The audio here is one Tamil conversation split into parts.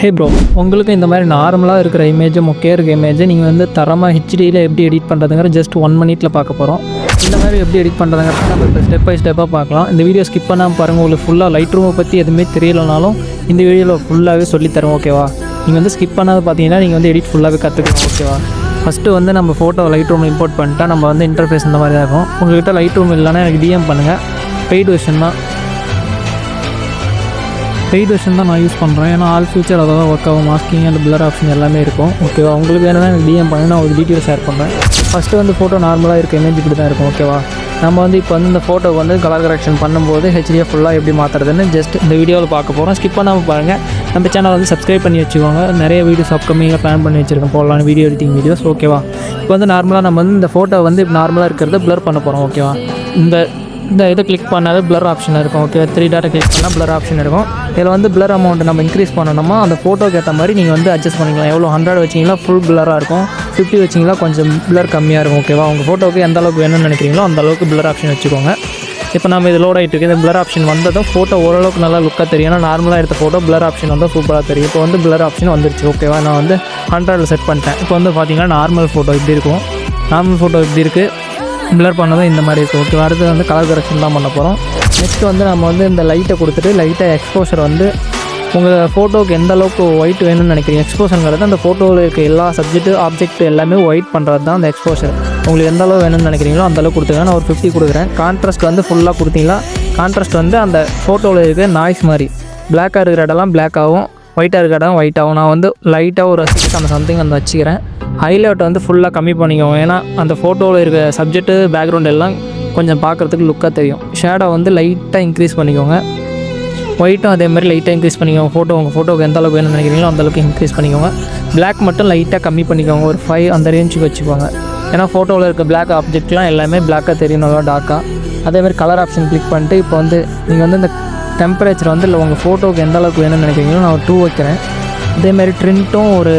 ஹே ப்ரோ, உங்களுக்கு இந்த மாதிரி நார்மலாக இருக்கிற இமேஜ் மொக்கையாக இருக்க இமேஜை நீங்கள் வந்து தரமாக ஹெச்டியில் எப்படி எடிட் பண்ணுறதுங்கிற ஜஸ்ட் 1 மினிட்ல பார்க்க போகிறோம். இந்த மாதிரி எப்படி எடிட் பண்ணுறதுங்கிறத நம்ம இப்போ ஸ்டெப் பை ஸ்டெப்பாக பார்க்கலாம். இந்த வீடியோ ஸ்கிப் பண்ணாமல் பாருங்கள். உங்களுக்கு ஃபுல்லாக லைட் ரூமை பற்றி எதுவுமே தெரியலனாலும் இந்த வீடியோவில் ஃபுல்லாகவே சொல்லித்தரோம். ஓகேவா? நீங்கள் வந்து ஸ்கிப் பண்ணாத பார்த்தீங்கன்னா நீங்கள் வந்து எடிட் ஃபுல்லாகவே கற்றுக்கலாம். ஓகேவா? ஃபஸ்ட்டு வந்து நம்ம ஃபோட்டோ லைட் ரூம் இம்போர்ட் பண்ணிட்டா நம்ம வந்து இன்டர்ஃபேஸ் இந்த மாதிரி தான் இருக்கும். உங்கள்கிட்ட லைட் ரூம் இல்லைன்னா எனக்கு டிஎம் பண்ணுங்கள். பெய்டு வெர்ஷன் தான் நான் யூஸ் பண்ணுறேன். ஏன்னா ஆல் ஃபியூச்சர் அதை தான் ஒர்க் ஆகும். மாஸ்கிங் அண்ட் பிளர் ஆப்ஷன் எல்லாமே இருக்கும். ஓகேவா? உங்களுக்கு வேணும்னா எனக்கு டிஎம் பண்ணி நான் ஒரு டீட்டெயில் ஷேர் பண்ணுறேன். ஃபஸ்ட்டு வந்து ஃபோட்டோ நார்மலாக இருக்க இமேஜ் இப்படி தான் இருக்கும். ஓகேவா? நம்ம வந்து இப்போ வந்து இந்த ஃபோட்டோ வந்து கலர் கரெக்ஷன் பண்ணும்போது ஹெச்டியை ஃபுல்லாக எப்படி மாற்றுறதுன்னு ஜஸ்ட் இந்த வீடியோவில் பார்க்க போகிறோம். ஸ்கிப் பண்ணாமல் பாருங்கள். நம்ம சேனல் வந்து சப்ஸ்கிரைப் பண்ணி வச்சுக்கோங்க. நிறைய வீடியோஸ் அப்கமிங்கில் பிளான் பண்ணி வச்சுருக்கோம் போடலாம் வீடியோ எடிட்டிங் வீடியோஸ். ஓகேவா? இப்போ வந்து நார்மலாக நம்ம வந்து இந்த ஃபோட்டோ வந்து நார்மலாக இருக்கிறத பிளர் பண்ண போகிறோம். ஓகேவா? இந்த இதை கிளிக் பண்ணாலும் பிளர் ஆப்ஷன் இருக்கும். ஓகே, 3 டாட்டை கிளிக் பண்ணால் பிளர் ஆப்ஷன் இருக்கும். இதில் வந்து பிளர் அமௌண்ட் நம்ம இன்க்ரீஸ் பண்ணணுமா அந்த ஃபோட்டோக்கு ஏற்ற மாதிரி நீங்கள் வந்து அட்ஜஸ்ட் பண்ணிக்கலாம். எவ்வளோ 100 வச்சிங்களா ஃபுல் பிளராக இருக்கும், 50 வச்சிங்களா கொஞ்சம் பிளர் கம்மியாக இருக்கும். ஓகேவா? உங்கள் ஃபோட்டோக்கு எந்த அளவுக்கு வேணும்னு நினைக்கிறீங்களோ அந்த அளவுக்கு பிளர் ஆப்ஷன் வச்சுக்கோங்க. இப்போ நம்ம இது லோட் ஆகிட்டு இருக்குது. இந்த பிளர் ஆப்ஷன் வந்ததும் ஃபோட்டோ ஓரளவுக்கு நல்லா லுக்காக தெரியும். ஏன்னா நார்மலாக எடுத்த ஃபோட்டோ பிளர் ஆப்ஷன் வந்தால் சூப்பராக தெரியும். இப்போ வந்து பிளர் ஆப்ஷன் வந்துருச்சு. ஓகேவா? நான் வந்து 100 செட் பண்ணிட்டேன். இப்போ வந்து பார்த்தீங்கன்னா நார்மல் ஃபோட்டோ இப்படி இருக்கும். நார்மல் ஃபோட்டோ இப்படி இருக்குது. பிளர் பண்ணதும் இந்த மாதிரி இருக்குது. ஓகே, அடுத்து வந்து கலர் கரெக்ஷன் தான் பண்ண போகிறோம். நெக்ஸ்ட் வந்து நம்ம வந்து இந்த லைட்டை கொடுத்துட்டு லைட்டாக எக்ஸ்போஷர் வந்து உங்கள் ஃபோட்டோவுக்கு எந்த அளவுக்கு ஒயிட் வேணும்னு நினைக்கிறீங்க. எக்ஸ்போஷருங்கிறது அந்த ஃபோட்டோவில் இருக்க எல்லா ஆப்ஜெக்ட் எல்லாமே ஒயிட் பண்ணுறது தான் அந்த எக்ஸ்போஷர். உங்களுக்கு எந்த அளவு வேணும்னு நினைக்கிறீங்களோ அந்த அளவுக்கு கொடுத்துருங்க. நான் ஒரு 50 கொடுக்குறேன். கான்ட்ராஸ்ட் வந்து ஃபுல்லாக கொடுத்தீங்களா கான்ட்ராஸ்ட் வந்து அந்த ஃபோட்டோவில் இருக்க நாய்ஸ் மாதிரி பிளாக்காக இருக்கிற இடம்லாம் பிளாக் ஆகும், ஒயிட்டாக இருக்கிற இடம் ஒயிட் ஆகும். நான் வந்து லைட்டாக ஒரு 6 அந்த சம்திங் வந்து வச்சுக்கிறேன். ஹைலைட் வந்து ஃபுல்லாக கம்மி பண்ணிக்கோங்க. ஏன்னா அந்த ஃபோட்டோவில் இருக்க சப்ஜெக்ட்டு பேக்ரவுண்ட் எல்லாம் கொஞ்சம் பார்க்குறதுக்கு லுக்காக தெரியும். ஷேடோ வந்து லைட்டாக இன்க்ரீஸ் பண்ணிக்கோங்க. ஒயிட்டும் அதே மாதிரி லைட்டாக இன்க்ரீஸ் பண்ணிக்கோங்க. உங்கள் ஃபோட்டோவுக்கு எந்த அளவுக்கு வேணும்னு நினைக்கிறீங்களோ அந்தளவுக்கு இன்க்ரீஸ் பண்ணிக்கோங்க. பிளாக் மட்டும் லைட்டாக கம்மி பண்ணிக்கோங்க. ஒரு 5 அந்த ரேஞ்சுக்கு வச்சுக்கோங்க. ஏன்னா ஃபோட்டோவில் இருக்க பிளாக் ஆப்ஜெக்ட்லாம் எல்லாமே பிளாக்காக தெரியும், நல்லா டார்க்காக. அதேமாதிரி கலர் ஆப்ஷன் கிளிக் பண்ணிட்டு இப்போ வந்து நீங்கள் வந்து இந்த டெம்பரேச்சர் வந்து இல்லை உங்கள் ஃபோட்டோவுக்கு எந்த அளவுக்கு வேணும்னு நினைக்கிறீங்களோ நான் ஒரு 2 வைக்கிறேன். அதேமாதிரி ட்ரிண்ட்டும் ஒரு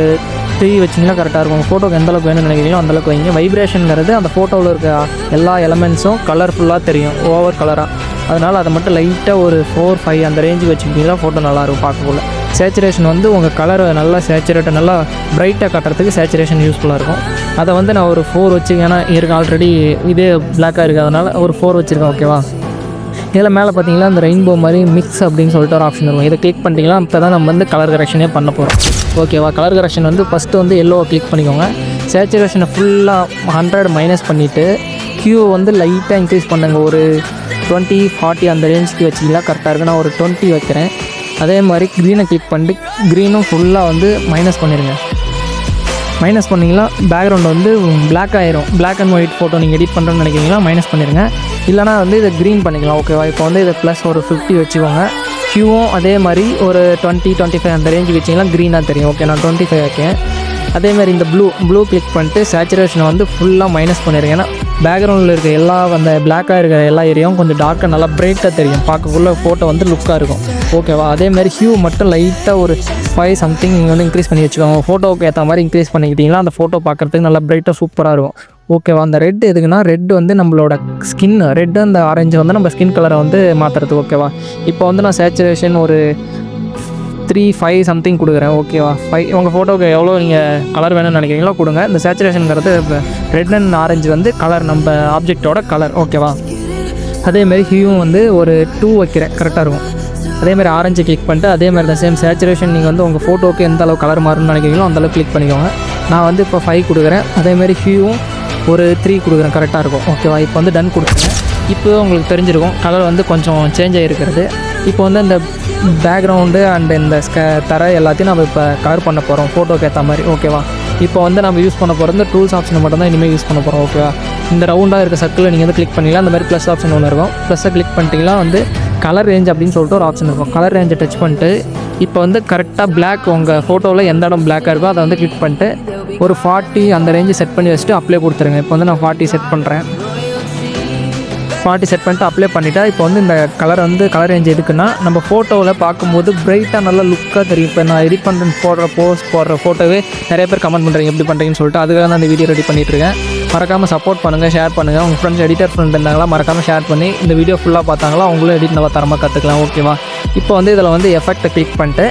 3 வச்சிங்கன்னா கரெக்டாக இருக்கும். உங்கள் ஃபோட்டோக்கு எந்த அளவுக்கு வேணும்னு நினைக்கிறீங்களோ அந்தளவுக்கு வைங்க. வைப்ரேஷனுங்கிறது அந்த ஃபோட்டோவில் இருக்க எல்லா எலமெண்ட்ஸும் கலர்ஃபுல்லாக தெரியும், ஓவர் கலராக. அதனால் அதை மட்டும் லைட்டாக ஒரு 4, 5 அந்த ரேஞ்சுக்கு வச்சுக்கிட்டிங்கன்னா ஃபோட்டோ நல்லாயிருக்கும் பார்க்கக்குள்ள. சேச்சுரேஷன் வந்து உங்கள் கலரை நல்லா சேச்சுரேட்டை நல்லா பிரைட்டாக காட்டுறதுக்கு சேச்சுரேஷன் யூஸ்ஃபுல்லாக இருக்கும். அதை வந்து நான் ஒரு 4 வச்சுக்கேன். ஏன்னா இருக்கு ஆல்ரெடி இதே பிளாக்காக இருக்கிறதுனால ஒரு 4 வச்சுருக்கேன். ஓகேவா? இதில் மேலே பார்த்தீங்கன்னா அந்த ரெயின்போ மாதிரி மிக்ஸ் அப்படின்னு சொல்லிட்டு ஒரு ஆப்ஷன் இருக்கும். இதை கிளிக் பண்ணிட்டீங்கன்னா இப்போ தான் நம்ம வந்து கலர் கரெக்ஷனே பண்ண போகிறோம். ஓகேவா? கலர் கரெக்ஷன் வந்து ஃபஸ்ட்டு வந்து எல்லோவை கிளிக் பண்ணிக்கோங்க. சேச்சுரேஷனை ஃபுல்லாக 100 மைனஸ் பண்ணிவிட்டு கியூ வந்து லைட்டாக இன்க்ரீஸ் பண்ணுங்க. ஒரு 20, 40 அந்த ரேஞ்சுக்கு வச்சிங்கன்னா கரெக்டாக இருக்குது. நான் ஒரு 20 வைக்கிறேன். அதே மாதிரி க்ரீனை கிளிக் பண்ணிட்டு க்ரீனும் ஃபுல்லாக வந்து மைனஸ் பண்ணிடுங்க. மைனஸ் பண்ணிங்கன்னா பேக்ரவுண்ட் வந்து பிளாக் ஆயிரும். பிளாக் அண்ட் ஒயிட் ஃபோட்டோ நீங்கள் எடிட் பண்ணுறேன்னு நினைக்கிறீங்களா மைனஸ் பண்ணிடுங்க. இல்லைனா வந்து இதை க்ரீன் பண்ணிக்கலாம். ஓகேவா? இப்போ வந்து இதை ப்ளஸ் ஒரு 50 வச்சுக்கோங்க. ஹியூவும் அதே மாதிரி ஒரு 20, 25 அந்த ரேஞ்சுக்கு வச்சிங்கன்னா க்ரீனாக தெரியும். ஓகே, நான் 25 வைக்கேன். அதேமாதிரி இந்த ப்ளூ கிளிக் பண்ணிட்டு சேச்சுரேஷனை வந்து ஃபுல்லாக மைனஸ் பண்ணிடுங்க. ஏன்னா பேக்ரவுண்டில் இருக்க எல்லா அந்த பிளாக்காக இருக்கிற எல்லா ஏரியாவும் கொஞ்சம் டார்க்காக நல்லா பிரைட்டாக தெரியும். பார்க்கக்குள்ள ஃபோட்டோ வந்து லுக்காக இருக்கும். ஓகேவா? அதேமாதிரி ஹியூ மட்டும் லைட்டாக ஒரு 5 சம்திங் நீங்கள் வந்து இன்க்ரீஸ் பண்ணி வச்சுக்கோங்க. ஃபோட்டோவுக்கு ஏற்ற மாதிரி இன்க்ரீஸ் பண்ணிக்கிட்டிங்கன்னா அந்த ஃபோட்டோ பார்க்குறதுக்கு நல்லா பிரைட்டாக சூப்பராக இருக்கும். ஓகேவா? அந்த ரெட் எதுக்குன்னா ரெட் வந்து நம்மளோட ஸ்கின், ரெட்டு அந்த ஆரஞ்சு வந்து நம்ம ஸ்கின் கலரை வந்து மாற்றுறது. ஓகேவா? இப்போ வந்து நான் சேச்சுரேஷன் ஒரு 3, 5 சம்திங் கொடுக்குறேன். ஓகேவா? 5 உங்கள் ஃபோட்டோவுக்கு எவ்வளோ நீங்கள் கலர் வேணும்னு நினைக்கிறீங்களோ கொடுங்க. இந்த சேச்சுரேஷனுங்கிறது ரெட் அண்ட் ஆரஞ்சு வந்து கலர், நம்ம ஆப்ஜெக்டோட கலர். ஓகேவா? அதேமாதிரி ஹியூவும் வந்து ஒரு 2 வைக்கிறேன், கரெக்டாக இருக்கும். அதேமாதிரி ஆரஞ்சு கிளிக் பண்ணிட்டு அதேமாதிரி தான் சேம் சேச்சுரேஷன் நீங்கள் வந்து உங்கள் ஃபோட்டோவுக்கு எந்த அளவு கலர் மாறும்னு நினைக்கிறீங்களோ அந்தளவுக்கு கிளிக் பண்ணிக்கோங்க. நான் வந்து இப்போ 5 கொடுக்குறேன். அதேமாதிரி ஹியூவும் ஒரு 3 கொடுக்குறேன், கரெக்டாக இருக்கும். ஓகேவா? இப்போ வந்து டன் கொடுத்துருங்க. இப்போ உங்களுக்கு தெரிஞ்சிருக்கும் கலர் வந்து கொஞ்சம் சேஞ்ச் ஆகிருக்கிறது. இப்போ வந்து இந்த பேக்ரவுண்டு அண்ட் இந்த தரை எல்லாத்தையும் நம்ம இப்போ கவர் பண்ண போகிறோம் ஃபோட்டோக்கு ஏற்ற மாதிரி. ஓகேவா? இப்போ வந்து நம்ம யூஸ் பண்ண போகிறது இந்த டூல்ஸ் ஆப்ஷனை மட்டும் தான் இனிமேல் யூஸ் பண்ண போகிறோம். ஓகேவா? இந்த ரவுண்டாக இருக்க சர்க்கிளில் நீங்கள் வந்து கிளிக் பண்ணிக்கலாம். அந்த மாதிரி ப்ளஸ் ஆப்ஷன் ஒன்று இருக்கும். ப்ளஸ்ஸை கிளிக் பண்ணிட்டீங்கன்னா வந்து கலர் ரேஞ்ச் அப்படின்னு சொல்லிட்டு ஒரு ஆப்ஷன் இருக்கும். கலர் ரேஞ்சை டச் பண்ணிட்டு இப்போ வந்து கரெக்டாக பிளாக் உங்கள் ஃபோட்டோவில் எந்த இடம் பிளாக்காக இருக்கோ அதை வந்து கிளிக் பண்ணிட்டு ஒரு 40 அந்த ரேஞ்சு செட் பண்ணி வச்சுட்டு அப்ளை கொடுத்துருங்க. இப்போ வந்து நான் 40 செட் பண்ணுறேன். 40 செட் பண்ணிட்டு அப்ளை பண்ணிவிட்டா இப்போ வந்து இந்த கலர் வந்து கலர் ரேஞ்ச் எதுக்குன்னா நம்ம ஃபோட்டோவில் பார்க்கும்போது பிரைட்டாக நல்லா லுக்காக தெரியும். இப்போ நான் எடிட் பண்ணுறேன் போடுற ஃபோட்டோவே நிறைய பேர் கமெண்ட் பண்ணுறீங்க எப்படி பண்ணுறீங்கன்னு சொல்லிட்டு அதுக்காக தான் இந்த வீடியோ ரெடி பண்ணிகிட்ருக்கேன். மறக்காமல் சப்போர்ட் பண்ணுங்கள், ஷேர் பண்ணுங்கள். உங்கள் ஃப்ரெண்ட்ஸ் எடிட்டர் ஃப்ரெண்ட் இருந்தாங்களா மறக்காமல் ஷேர் பண்ணி இந்த வீடியோ ஃபுல்லாக பார்த்தாங்களா அவங்களும் எடிட் நல்லா தரமாக கற்றுக்கலாம். ஓகேவா? இப்போ வந்து இதில் வந்து எஃபெக்ட்டை கிளிக் பண்ணிட்டு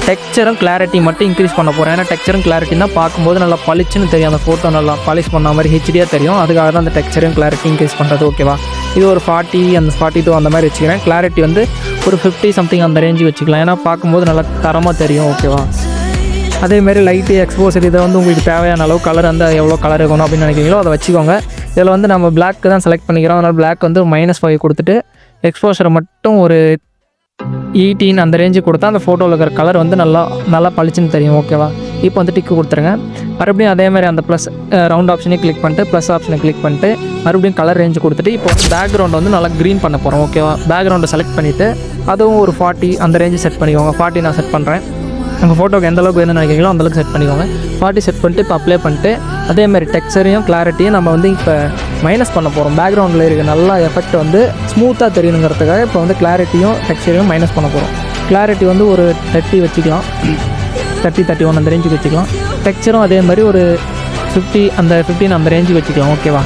டெக்ஸ்சரும் கிளாரிட்டி மட்டும் இன்க்ரீஸ் பண்ண போகிறேன். ஏன்னா டெக்ஸ்சரும் கிளாரிட்டி தான் பார்க்கும்போது நல்லா பளிச்சுன்னு தெரியும், அந்த ஃபோட்டோ நல்லா பாலிஷ் பண்ண மாதிரி ஹெச்டியாக தெரியும். அதுக்காக தான் அந்த டெக்ஸ்சரும் கிளாரிட்டி இன்க்ரீஸ் பண்ணுறது. ஓகேவா, இது ஒரு 40 அந்த 42 அந்த மாதிரி வச்சுக்கிறேன். கிளாரிட்டி வந்து ஒரு 50 சம்திங் அந்த ரேஞ்சு வச்சுக்கலாம். ஏன்னா பார்க்கும்போது நல்லா தரமாக தெரியும். ஓகேவா, அதேமாரி லைட்டு எக்ஸ்போசர் இதை வந்து உங்களுக்கு தேவையான அளவு கலர் அந்த எவ்வளோ கலர் இருக்கணும் அப்படின்னு நினைக்கிறீங்களோ அதை வச்சுக்கோங்க. இதில் வந்து நம்ம பிளாக்கு தான் செலக்ட் பண்ணிக்கிறோம். அதனால் பிளாக் வந்து -5 கொடுத்துட்டு எக்ஸ்போசரை மட்டும் ஒரு 18 அந்த ரேஞ்சு கொடுத்தா அந்த ஃபோட்டோவில் இருக்கிற கலர் வந்து நல்லா பளிச்சுன்னு தெரியும். ஓகேவா, இப்போ வந்து டிக்கு கொடுத்துருங்க. மறுபடியும் அதேமாதிரி அந்த ப்ளஸ் ரவுண்ட் ஆப்ஷனே கிளிக் பண்ணிட்டு ப்ளஸ் ஆப்ஷனை கிளிக் பண்ணிட்டு மறுபடியும் கலர் ரேஞ்சு கொடுத்துட்டு இப்போ வந்து பேக்ரவுண்ட் வந்து நல்லா க்ரீன் பண்ண போகிறோம். ஓகேவா, பேக்ரவுண்டை செலக்ட் பண்ணிவிட்டு அதுவும் ஒரு 40 அந்த ரேஞ்சு செட் பண்ணிக்கோங்க. 40 நான் செட் பண்ணுறேன். உங்கள் ஃபோட்டோக்கு எந்த அளவுக்கு வேணும்னு நினைக்கிறீங்களோ அந்தளவுக்கு செட் பண்ணிக்கோங்க. 40 செட் பண்ணிட்டு இப்போ அப்ளை பண்ணிட்டு அதேமாதிரி டெக்ஸ்சரையும் கிளாரிட்டியும் நம்ம வந்து இப்போ மைனஸ் பண்ண போகிறோம். பேக்ரவுண்டில் இருக்க நல்லா எஃபெக்ட் வந்து ஸ்மூத்தாக தெரியணுங்கிறதுக்காக இப்போ வந்து கிளாரிட்டியும் டெக்ஸ்சரையும் மைனஸ் பண்ண போகிறோம். கிளாரிட்டி வந்து ஒரு 30 வச்சுக்கலாம், 31 அந்த ரேஞ்சுக்கு வச்சுக்கலாம். டெக்ஸ்சரும் அதே மாதிரி ஒரு 15 அந்த ரேஞ்சுக்கு வச்சுக்கலாம். ஓகேவா,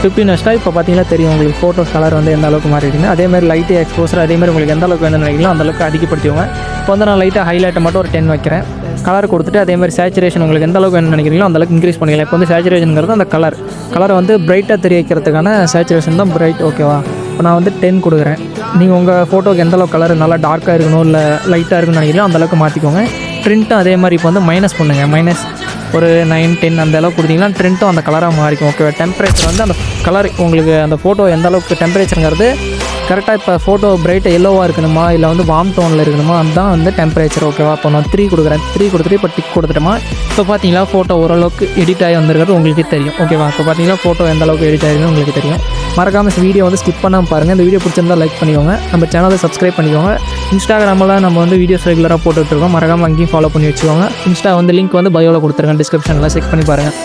15 வச்சுட்டா இப்போ பார்த்தீங்கன்னா தெரியும் உங்களுக்கு ஃபோட்டோஸ் கலர் வந்து எந்த அளவுக்கு மாறிடுங்க. அதேமாதிரி லைட்டு எக்ஸ்போசர் அதேமாதிரி உங்களுக்கு எந்த அளவுக்கு வேணும்னு நினைக்கிறீங்களோ அந்தளவுக்கு அதிகப்படுத்திவோங்க. இப்போ வந்து நான் லைட்டாக ஹைலைட்டை மட்டும் ஒரு 10 வைக்கிறேன். கலர் கொடுத்துட்டு அதேமாதிரி சேச்சுரேஷன் உங்களுக்கு எந்த அளவுக்கு வேணும்னு நினைக்கிறீங்களோ அந்தளவுக்கு இன்க்ரீஸ் பண்ணிக்கலாம். இப்போ வந்து சேச்சுரேஷனுங்கிறது அந்த கலரை வந்து பிரைட்டாக தெரிய வைக்கிறதுக்கான சேச்சுரேஷன் தான் பிரைட். ஓகேவா, இப்போ நான் வந்து 10 கொடுக்குறேன். நீங்கள் உங்கள் ஃபோட்டோக்கு எந்த அளவுக்கு கலர் நல்லா டார்க்காக இருக்கணும் இல்லை லைட்டாக இருக்குன்னு நினைக்கிறீங்களோ அந்தளவுக்கு மாற்றிக்கோங்க. ட்ரிண்ட்டும் அதே மாதிரி இப்போ வந்து மைனஸ் பண்ணுங்கள். ஒரு 9, 10 அந்த அளவுக்கு கொடுத்தீங்கன்னா ட்ரிண்ட்டும் அந்த கலராக மாறிக்கும். ஓகேவா, டெம்பரேச்சர் வந்து அந்த கலர் உங்களுக்கு அந்த ஃபோட்டோ எந்த அளவுக்கு டெம்பரேச்சருங்கிறது கரெக்டாக இப்போ ஃபோட்டோ பிரைட்டாக எல்லோவாக இருக்கணுமா இல்லை வந்து வார்ம் டோனில் இருக்கணுமா அதுதான் வந்து டெம்பரேச்சர். ஓகேவா, இப்போ நான் 3 கொடுக்குறேன். 3 கொடுத்துட்டு இப்போ டிக் கொடுத்துட்டோமா இப்போ பார்த்தீங்களா ஃபோட்டோ ஓரளவுக்கு எடிட் ஆகி வந்திருக்கிறது உங்களுக்கு தெரியும். ஓகேவா, இப்போ பார்த்தீங்கன்னா ஃபோட்டோ எந்த அளவுக்கு எடிட் ஆகிருக்குன்னு உங்களுக்கு தெரியும். மறக்காமல் வீடியோ வந்து ஸ்கிப் பண்ணாமல் பாருங்கள். இந்த வீடியோ பிடிச்சிருந்தால் லைக் பண்ணிக்கோங்க. நம்ம சேனலை சப்ஸ்கிரைப் பண்ணிக்கோங்க. இன்ஸ்டாகிராமில் நம்ம வந்து வீடியோஸ் ரெகுலராக போட்டுட்ருக்கோம். மறக்காமல் அங்கேயும் ஃபாலோ பண்ணி வச்சுக்கோங்க. இன்ஸ்டா வந்து லிங்க் வந்து பயோவில் கொடுத்துருக்கேன், டிஸ்கிரிப்ஷனில் செக் பண்ணி பாருங்கள்.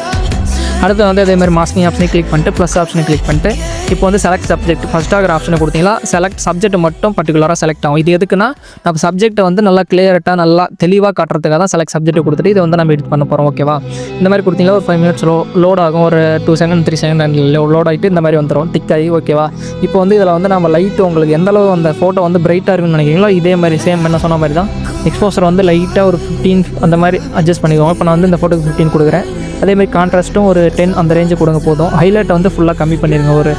அடுத்து வந்து அதேமாதிரி மாஸ்கிங் ஆப்ஷனை கிளிக் பண்ணிட்டு ப்ளஸ் ஆப்ஷனை கிளிக் பண்ணிட்டு இப்போ வந்து செலக்ட் சப்ஜெக்ட் ஃபஸ்ட் ஆகிற ஆப்ஷனை கொடுத்தீங்களா செலக்ட் சப்ஜெக்ட் மட்டும் பர்டிகுலராக செலக்ட் ஆகும். இது எதுக்குன்னா நம்ம சப்ஜெக்ட்டை வந்து நல்லா கிளியராக நல்லா தெளிவாக காட்டுறதுக்காக தான் செலக்ட் சப்ஜெக்ட்டை கொடுத்துட்டு இதை வந்து நம்ம எடிட் பண்ண போகிறோம். ஓகேவா, இந்த மாதிரி கொடுத்தீங்களா ஒரு 5 மினிட்ஸ் லோட் ஆகும். ஒரு 2 செகண்ட் 3 செகண்ட் லோட் ஆகிட்டு இந்த மாதிரி வந்துடும் டிக் ஆகி. ஓகேவா, இப்போ வந்து இதில் வந்து நம்ம லைட்டு உங்களுக்கு எந்த அளவு அந்த ஃபோட்டோ வந்து பிரைட்டாக இருக்குன்னு நினைக்கிறீங்களோ இதே மாதிரி சேம் என்ன சொன்ன மாதிரி தான் எக்ஸ்போசர் வந்து லைட்டாக ஒரு 15 அந்த மாதிரி அட்ஜஸ்ட் பண்ணிக்கோங்க. இப்போ நான் வந்து இந்த ஃபோட்டோக்கு 15 கொடுக்குறேன். அதேமாதிரி கான்ட்ராஸ்ட்டும் ஒரு 10 அந்த ரேஞ்சு கொடுங்க போதும். ஹைலைட்டை வந்து ஃபுல்லாக கம்மி பண்ணிடுங்க. ஒரு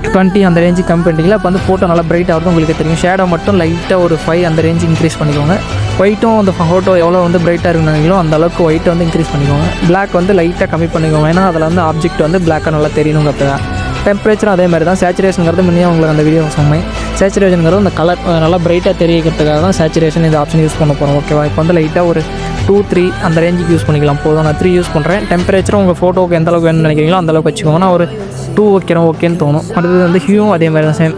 20 அந்த ரேஞ்சு கம்மி பண்ணிட்டீங்களா இப்போ வந்து ஃபோட்டோ நல்லா பிரைட் ஆகுது உங்களுக்கு தெரியும். ஷேடோ மட்டும் லைட்டாக ஒரு 5 அந்த ரேஞ்சு இன்க்ரீஸ் பண்ணிக்கோங்க. ஒயிட்டும் அந்த ஃபோட்டோ எவ்வளோ வந்து பிரைட்டாக இருக்குன்னு அந்த அளவுக்கு ஒயிட்டை வந்து இன்க்ரீஸ் பண்ணிக்கோங்க. பிளாக் வந்து லைட்டாக கம்மி பண்ணிக்கோங்க. ஏன்னா அதில் வந்து ஆப்ஜெக்ட் வந்து பிளாக்காக நல்லா தெரியணுங்கிறதுக்காக. டெம்பரேச்சரும் அதே மாதிரி தான். சேச்சுரேஷனுங்கிறது முன்னே உங்களுக்கு அந்த வீடியோ சொன்னேன். சேச்சுரேஷனுங்கிறது அந்த கலர் நல்லா பிரைட்டாக தெரிவிக்கிறதுக்காக தான் சேச்சுரேஷன் இந்த ஆப்ஷன் யூஸ் பண்ண போகிறோம். ஓகேவா, இப்போ வந்து லைட்டாக ஒரு 2, 3 அந்த ரேஞ்சுக்கு யூஸ் பண்ணிக்கலாம் போதும். நான் 3 யூஸ் பண்ணுறேன். டெம்பரேச்சரும் உங்கள் ஃபோட்டோவுக்கு எந்த அளவுக்கு வேணும்னு நினைக்கிறீங்களோ அந்த அளவுக்கு வச்சுக்கோங்க. நான் ஒரு 2 வைக்கிறேன் ஓகேன்னு தோணும். அடுத்தது வந்து ஹியூவும் அதே மாதிரி தான் சேம்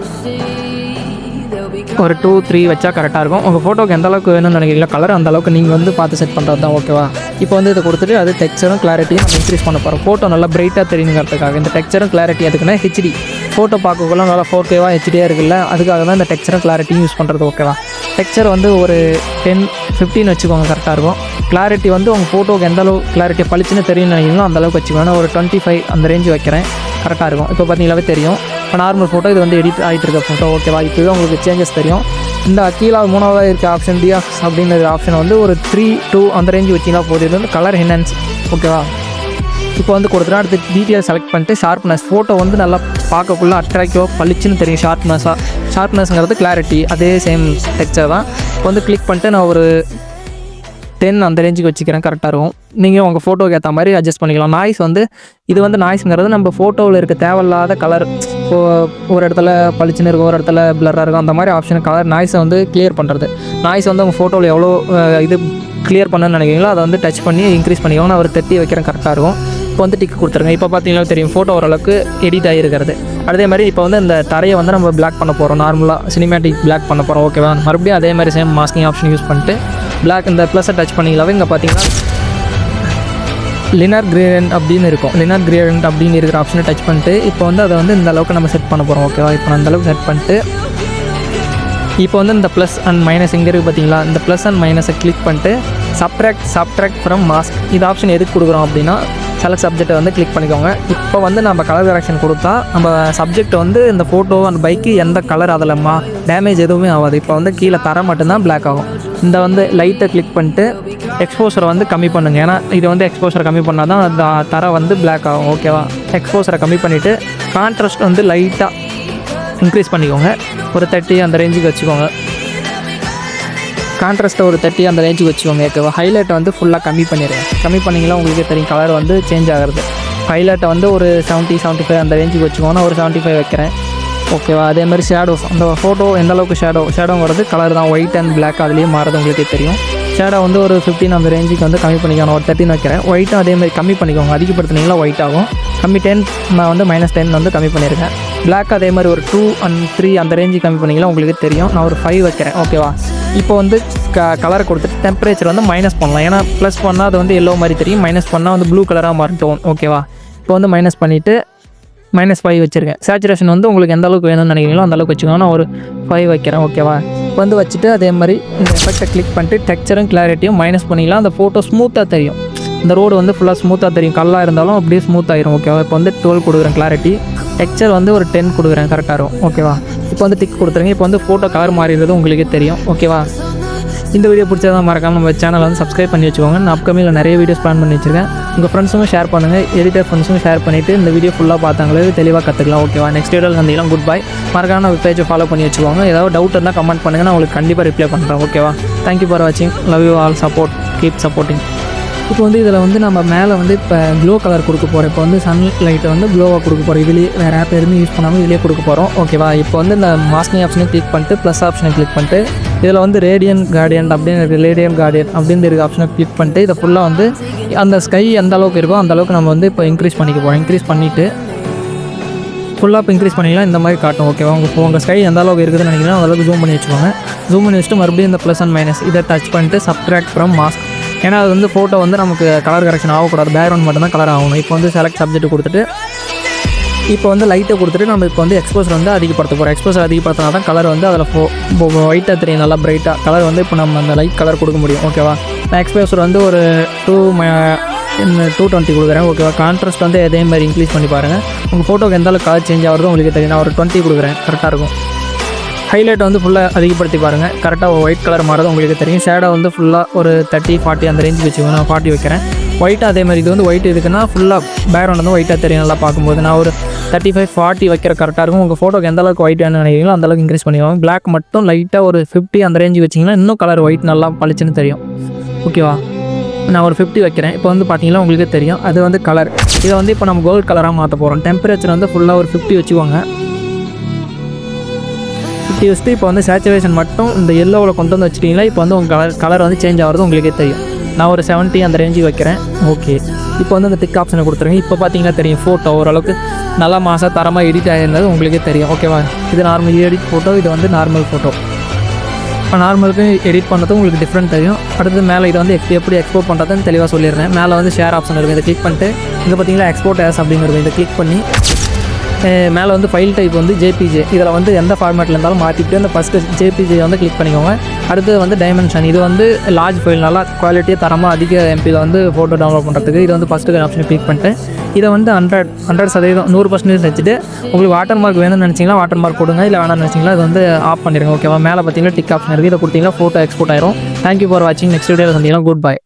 ஒரு 2, 3 வச்சா கரெக்டாக இருக்கும். உங்கள் ஃபோட்டோக்கு எந்த அளவுக்கு வேணும்னு நினைக்கிறீங்களோ கலர் அந்த அளவுக்கு நீங்கள் வந்து பார்த்து செட் பண்ணுறது தான். ஓகேவா, இப்போ வந்து இதை கொடுத்துட்டு அது டெக்ஸ்சரும் கிளாரிட்டியும் நம்ம இன்க்ரீஸ் பண்ண போகிறோம். ஃபோட்டோ நல்லா பிரைட்டாக தெரியுங்கிறதுக்காக இந்த டெக்ஸ்சரும் கிளாரிட்டி அதுக்குன்னா ஹெச்டி ஃபோட்டோ பார்க்கக்குள்ள நல்லா 4Kவா ஹெச்டியாக இருக்குல்ல அதுக்காக தான் இந்த டெக்ஸ்சரும் கிளாரிட்டியும் யூஸ் பண்ணுறது. ஓகேவா, டெக்ஸ்சர் வந்து ஒரு 10, 15 வச்சுக்கோங்க கரெக்டாக இருக்கும். கிளாரிட்டி வந்து உங்கள் ஃபோட்டோக்கு எந்த அளவு கிளாரிட்டி பளிச்சுன்னு தெரியும்னு நினைக்கிறீங்களோ அந்தளவுக்கு வச்சுக்கோங்க. ஒரு 25 அந்த ரேஞ்சு வைக்கிறேன் கரெக்டாக இருக்கும். இப்போ பார்த்தீங்களாவே தெரியும். இப்போ நார்மல் ஃபோட்டோ இது வந்து எடிட் ஆகிட்டு இருக்க ஃபோட்டோ. ஓகேவா, இப்போவே உங்களுக்கு சேஞ்சஸ் தெரியும். இந்த கீழே 3ஆவதாக இருக்க ஆப்ஷன் டிஎஃப் அப்படின்ற ஆப்ஷனை வந்து ஒரு 3, 2 அந்த ரேஞ்சு வச்சிங்கன்னா போதும். இது வந்து கலர் என்ஹான்ஸ். ஓகேவா, இப்போ வந்து கொடுத்துட்டா அடுத்து டீட்டெயில் செலக்ட் பண்ணிட்டு ஷார்ப்னஸ் ஃபோட்டோ வந்து நல்லா பார்க்கக்குள்ளே அட்ராக்டிவாக பளிச்சுன்னு தெரியும். ஷார்ப்னஸ்ங்கிறது கிளாரிட்டி அதே சேம் டெக்ஸ்சர் தான். இப்போ வந்து கிளிக் பண்ணிட்டு நான் ஒரு 10 அந்த ரேஞ்சுக்கு வச்சுக்கிறேன் கரெக்டாக இருக்கும். நீங்கள் உங்கள் ஃபோட்டோக்கு ஏற்ற மாதிரி அட்ஜஸ்ட் பண்ணிக்கலாம். நாய்ஸ் வந்து இது வந்து நாய்ஸுங்கிறது நம்ம ஃபோட்டோவில் இருக்க தேவையில்லாத கலர் ஒரு இடத்துல பளிச்சுன்னு இருக்கும், ஒரு இடத்துல பிளராக இருக்கும். அந்த மாதிரி ஆப்ஷன் கலர் நாய்ஸை வந்து கிளியர் பண்ணுறது. நாய்ஸ் வந்து உங்கள் ஃபோட்டோவில் எவ்வளோ இது கிளியர் பண்ணணும்னு நினைக்கிறீங்களோ அதை வந்து டச் பண்ணி இன்க்ரீஸ் பண்ணிக்கோங்க. நான் ஒரு 30 வைக்கிறேன் கரெக்டாக இருக்கும். இப்போ வந்து டிக் கொடுத்துருங்க. இப்போ பார்த்தீங்கன்னா தெரியும் ஃபோட்டோ ஓரளவுக்கு எடிட் ஆகிருக்கிறது. அதே மாதிரி இப்போ வந்து இந்த தரையை வந்து நம்ம பிளாக் பண்ண போகிறோம். நார்மலாக சினிமேட்டிக் பிளாக் பண்ண போகிறோம். ஓகேவா, மறுபடியும் அதே மாதிரி சேம் மாஸ்கிங் ஆப்ஷன் யூஸ் பண்ணிட்டு பிளாக் இந்த ப்ளஸை டச் பண்ணிங்களாவே இங்கே பார்த்தீங்கன்னா லினர் கிரேடன்ட் அப்படின்னு இருக்கும். லினர் கிரேடன்ட் அப்படின்னு இருக்கிற ஆப்ஷனை டச் பண்ணிட்டு இப்போ வந்து அதை வந்து இந்த அளவுக்கு நம்ம செட் பண்ண போகிறோம். ஓகேவா, இப்போ நான் இந்த அளவுக்கு செட் பண்ணிட்டு இப்போ வந்து இந்த ப்ளஸ் அண்ட் மைனஸ் இங்கே இருக்குது பார்த்தீங்களா, இந்த ப்ளஸ் அண்ட் மைனஸை கிளிக் பண்ணிட்டு சப்ட்ராக்ட் ஃப்ரம் மாஸ்க் இது ஆப்ஷன் எதுக்கு கொடுக்குறோம் அப்படின்னா செலக்ட் சப்ஜெக்ட்டை வந்து கிளிக் பண்ணிக்கோங்க. இப்போ வந்து நம்ம கலர் கரெக்ஷன் கொடுத்தா நம்ம சப்ஜெக்ட் வந்து இந்த ஃபோட்டோ அந்த பைக்கு எந்த கலர் அதில் டேமேஜ் எதுவுமே ஆகாது. இப்போ வந்து கீழே தர மட்டும்தான் பிளாக் ஆகும். இந்த வந்து லைட்டை கிளிக் பண்ணிட்டு எக்ஸ்போசரை வந்து கம்மி பண்ணுங்கள். ஏன்னா இது வந்து எக்ஸ்போசரை கம்மி பண்ணால் தான் அந்த தர வந்து பிளாக் ஆகும். ஓகேவா? எக்ஸ்போசரை கம்மி பண்ணிவிட்டு கான்ட்ராஸ்ட் வந்து லைட்டாக இன்க்ரீஸ் பண்ணிக்கோங்க. ஒரு 30 அந்த ரேஞ்சுக்கு வச்சுக்கோங்க. கான்ட்ராஸ்ட்டை ஒரு 30 அந்த ரேஞ்சுக்கு வச்சுக்கோங்க. ஓகேவா? ஹைலைட்டை வந்து ஃபுல்லாக கம்மி பண்ணிடுங்க. கம்மி பண்ணிங்கன்னா உங்களுக்கே தெரியும் கலர் வந்து சேஞ்ச் ஆகிறது. ஹைலைட்டை வந்து ஒரு 70-75 அந்த ரேஞ்சுக்கு வச்சுக்கோங்கன்னா ஒரு 75 வைக்கிறேன். ஓகேவா? அதேமாதிரி ஷேடோஸ், அந்த ஃபோட்டோ எந்த அளவுக்கு ஷேடோங்கிறது கலர் தான் ஒயிட் அண்ட் பிளாக் அதுலேயே மாறுது உங்களுக்கே தெரியும். ஷேடோ வந்து ஒரு 15 அந்த ரேஞ்சுக்கு வந்து கம்மி பண்ணிக்கணும். ஒரு 13 வைக்கிறேன். ஒயிட்டும் அதேமாதிரி கம்மி பண்ணிக்கோங்க. அதிகப்படுத்தினீங்களா ஒயிட் ஆகும். கம்மி 10 நான் வந்து -10 வந்து கம்மி பண்ணியிருக்கேன். பிளாக் அதே மாதிரி ஒரு 2 and 3 அந்த ரேஞ்சுக்கு கம்மி பண்ணிங்களா உங்களுக்கு தெரியும். நான் ஒரு 5 வைக்கிறேன். ஓகேவா? இப்போ வந்து கலர் கொடுத்துட்டு டெம்பரேச்சர் வந்து மைனஸ் பண்ணலாம். ஏன்னா ப்ளஸ் பண்ணால் அது வந்து எல்லோ மாதிரி தெரியும், மைனஸ் பண்ணால் வந்து ப்ளூ கலராக மாறிட்டோம். ஓகேவா? இப்போ வந்து மைனஸ் பண்ணிவிட்டு -5 வச்சுருக்கேன். சேச்சுரேஷன் வந்து உங்களுக்கு எந்த அளவுக்கு வேணும்னு நினைக்கிறீங்களோ அந்த அளவுக்கு வச்சுக்கோங்க. நான் ஒரு 5 வைக்கிறேன். ஓகேவா? இப்போ வந்து வச்சுட்டு அதே மாதிரி இந்த எஃபெக்டை கிளிக் பண்ணிட்டு டெக்ஸ்சரும் கிளாரிட்டியும் மைனஸ் பண்ணிக்கலாம். அந்த ஃபோட்டோ ஸ்மூத்தாக தெரியும். இந்த ரோடு வந்து ஃபுல்லாக ஸ்மூத்தாக தெரியும். கல்லாக இருந்தாலும் அப்படியே ஸ்மூத் ஆயிரும். ஓகேவா? இப்போ வந்து 12 கொடுக்குறேன் கிளாரிட்டி. டெக்ஸ்சர் வந்து ஒரு 10 கொடுக்குறேன். கரெக்டாக இருக்கும். ஓகேவா? இப்போ வந்து டிக் கொடுத்துருங்க. இப்போ வந்து ஃபோட்டோ கலர் மாறிடுறது உங்களுக்கே தெரியும். ஓகேவா? இந்த வீடியோ பிடிச்சதான் மறக்காமல் நம்ம சேனலை வந்து சப்ஸ்கிரைப் பண்ணி வச்சுக்கோங்க. நான் அப்கமிங்கில் நிறைய வீடியோஸ் பிளான் பண்ணி வச்சுருக்கேன். உங்கள் ஃப்ரெண்ட்ஸுக்கும் ஷேர் பண்ணுங்கள். எடிட்டர் ஃப்ரெண்ட்ஸுக்கும் ஷேர் பண்ணிவிட்டு இந்த வீடியோ ஃபுல்லாக பார்த்தாங்களே தெளிவாக கற்றுக்கலாம். ஓகேவா? நெக்ஸ்ட் வீடியோவில் சந்திக்கலாம். Good bye. மறக்காம நம்ம பேஜை ஃபாலோ பண்ணி வச்சுக்கோங்க. ஏதாவது டவுட் இருந்தால் கமெண்ட் பண்ணுங்கள். நான் உங்களுக்கு கண்டிப்பாக ரிப்ளை பண்ணுறேன். ஓகேவா? தேங்க்யூ ஃபார் வாட்சிங். Love you all. Keep supporting. இப்போ வந்து இதில் வந்து நம்ம மேலே வந்து இப்போ க்ளோ கலர் கொடுக்க போகிறோம். இப்போ வந்து சன் லைட்டை வந்து க்ளோவாக கொடுக்க போகிறோம். இதுலேயே வேறு ஆப் எதுவுமே யூஸ் பண்ணாமல் இதிலே கொடுக்க போகிறோம். ஓகேவா? இப்போ வந்து இந்த மாஸ்கிங் ஆப்ஷனை கிளிக் பண்ணிட்டு ப்ளஸ் ஆப்ஷனை கிளிக் பண்ணிட்டு இதில் வந்து ரேடியன் கார்டியன் அப்படின்னு இருக்க ஆப்ஷனை கிளிக் பண்ணிட்டு இதை ஃபுல்லாக வந்து அந்த ஸ்கை எந்த அளவுக்கு இருக்கோ அந்த அளவுக்கு நம்ம வந்து இப்போ இன்க்ரீஸ் பண்ணிக்க போகிறோம். இன்க்ரீஸ் பண்ணிவிட்டு ஃபுல்லாக இப்போ இன்க்ரீஸ் பண்ணிக்கலாம். இந்த மாதிரி காட்டும். ஓகேவா? உங்கள் ஸ்கை எந்த அளவுக்கு இருக்குதுன்னு நினைக்கிறீங்களோ அந்த அளவுக்கு ஜூம் பண்ணி வச்சுக்கோங்க. ஜூம் பண்ணி வச்சுட்டு மறுபடியும் இந்த ப்ளஸ் அண்ட் மைனஸ் இதை டச் பண்ணிட்டு சப்ட்ராக்ட் ஃப்ரம் மாஸ்க். ஏன்னா அது வந்து ஃபோட்டோ வந்து நமக்கு கலர் கரெக்ஷன் ஆகக்கூடாது. பேக்ரவுண்ட் மட்டும்தான் கலர் ஆகணும். இப்போ வந்து செலக்ட் சப்ஜெக்ட் கொடுத்துட்டு இப்போ வந்து லைட்டை கொடுத்துட்டு நம்ம இப்போ வந்து எக்ஸ்போசர் வந்து அதிகப்படுத்த போகிறோம். எக்ஸ்போசர் அதிகப்படுத்தினா தான் கலர் வந்து அதில் ஒயிட்டாக தெரியும். நல்லா பிரைட்டாக கலர் வந்து இப்போ நம்ம அந்த லைட் கலர் கொடுக்க முடியும். ஓகேவா? நான் எக்ஸ்போசர் வந்து ஒரு 220 கொடுக்குறேன். ஓகேவா? கான்ட்ராஸ்ட் வந்து அதே மாதிரி இன்க்ரீஸ் பண்ணி பாருங்கள். உங்கள் ஃபோட்டோக்கு எந்த அளவுக்கு கலர் சேஞ்ச் ஆகிறதோ உங்களுக்கு தெரியும். நான் ஒரு 20 கொடுக்குறேன். கரெக்டாக இருக்கும். ஹைலைட் வந்து ஃபுல்லாக அதிகப்படுத்தி பாருங்கள். கரெக்டாக ஒயிட் கலர் மாறுறது உங்களுக்கு தெரியும். ஷேடோ வந்து ஃபுல்லாக ஒரு 30-40 அந்த ரேஞ்சுக்கு வச்சுக்கோங்க. நான் 40 வைக்கிறேன். ஒயிட்டாக அதே மாதிரி இது வந்து ஒயிட் இருக்குன்னா ஃபுல்லாக பேக்ரவுண்ட் வந்து ஒயிட்டாக தெரியும் நல்லா பார்க்கும்போது. நான் ஒரு 35-40 வைக்கிற கரெக்டாக இருக்கும். உங்கள் ஃபோட்டோக்கு எந்த அளவுக்கு ஒயிட் வேணும்னு நினைக்கிறீங்களோ அந்த அளவுக்கு இன்க்ரீஸ் பண்ணிடுவாங்க. பிளாக் மட்டும் லைட்டாக ஒரு 50 அந்த ரேஞ்சு வச்சிங்கன்னா இன்னும் கலர் ஒயிட் நல்லா பளிச்சுன்னு தெரியும். ஓகேவா? நான் ஒரு 50 வைக்கிறேன். இப்போ வந்து பார்த்தீங்கன்னா உங்களுக்கே தெரியும் அது வந்து கலர். இதை வந்து இப்போ நம்ம கோல்டு கலராக மாற்ற போகிறோம். டெம்பரேச்சர் வந்து ஃபுல்லாக ஒரு 50 வச்சுக்கோங்க. 50 வச்சுட்டு இப்போ வந்து சேச்சுரேஷன் மட்டும் இந்த எல்லோவில் கொண்டு வந்து வச்சுட்டிங்களா இப்போ வந்து உங்கள் கலர் வந்து சேஞ்ச் ஆகிறது உங்களுக்கே தெரியும். நான் ஒரு 70 அந்த ரேஞ்சுக்கு வைக்கிறேன். ஓகே. இப்போ வந்து அந்த டிக் ஆப்ஷனை கொடுத்துருங்க. இப்போ பார்த்தீங்கன்னா தெரியும் ஃபோட்டோ ஓரளவுக்கு நல்லா மாசாக தரமாக எடிட் ஆகிருந்தது உங்களுக்கே தெரியும். ஓகேவா? இது நார்மல் எடிட் ஃபோட்டோ, இது வந்து நார்மல் ஃபோட்டோ. இப்போ நார்மலுக்கு எடிட் பண்ணுறது உங்களுக்கு டிஃப்ரெண்ட் தெரியும். அடுத்தது மேலே இதை வந்து எப்படி எக்ஸ்போர்ட் பண்ணுறதுன்னு தெளிவாக சொல்லிடுறேன். மேலே வந்து ஷேர் ஆப்ஷன் இருக்குது. இதை கிளிக் பண்ணிட்டு இங்கே பார்த்தீங்கன்னா எக்ஸ்போர்ட் ஆஸ் அப்படிங்கிறது இதை கிளிக் பண்ணி மேலே வந்து ஃபைல் டைப் வந்து ஜேபிஜே. இதில் வந்து எந்த ஃபார்மேட்டில் இருந்தாலும் மாற்றிட்டு அந்த ஃபஸ்ட்டு ஜேபிஜே வந்து கிளிக் பண்ணிக்கோங்க. அடுத்தது வந்து டைமென்ஷன். இது வந்து லார்ஜ் ஃபைல் நல்லா குவாலிட்டியாக தரமாக அதிக எம்பியில் வந்து ஃபோட்டோ டவுன்லோட் பண்ணுறதுக்கு இது வந்து ஃபஸ்ட்டு ஆப்ஷனை கிளிக் பண்ணிட்டு இதை வந்து 100% 100% வச்சுட்டு உங்களுக்கு வாட்டர் மார்க் வேணும்னு நினச்சிங்கன்னா வாட்டர் மார்க் கொடுங்க. இல்லை வேணாம்னு நினச்சிங்கன்னா இது வந்து ஆஃப் பண்ணிடுங்க. ஓகேவா? மேலே பார்த்தீங்கன்னா டிக் ஆப்ஷன் இருக்குது. இதை கொடுத்தீங்கன்னா ஃபோட்டோ எக்ஸ்போர்ட் ஆயிரும். தேங்க்யூ ஃபார் வாட்சிங். நெக்ஸ்ட் வீடியோவில் சந்திக்கலாம். Good bye.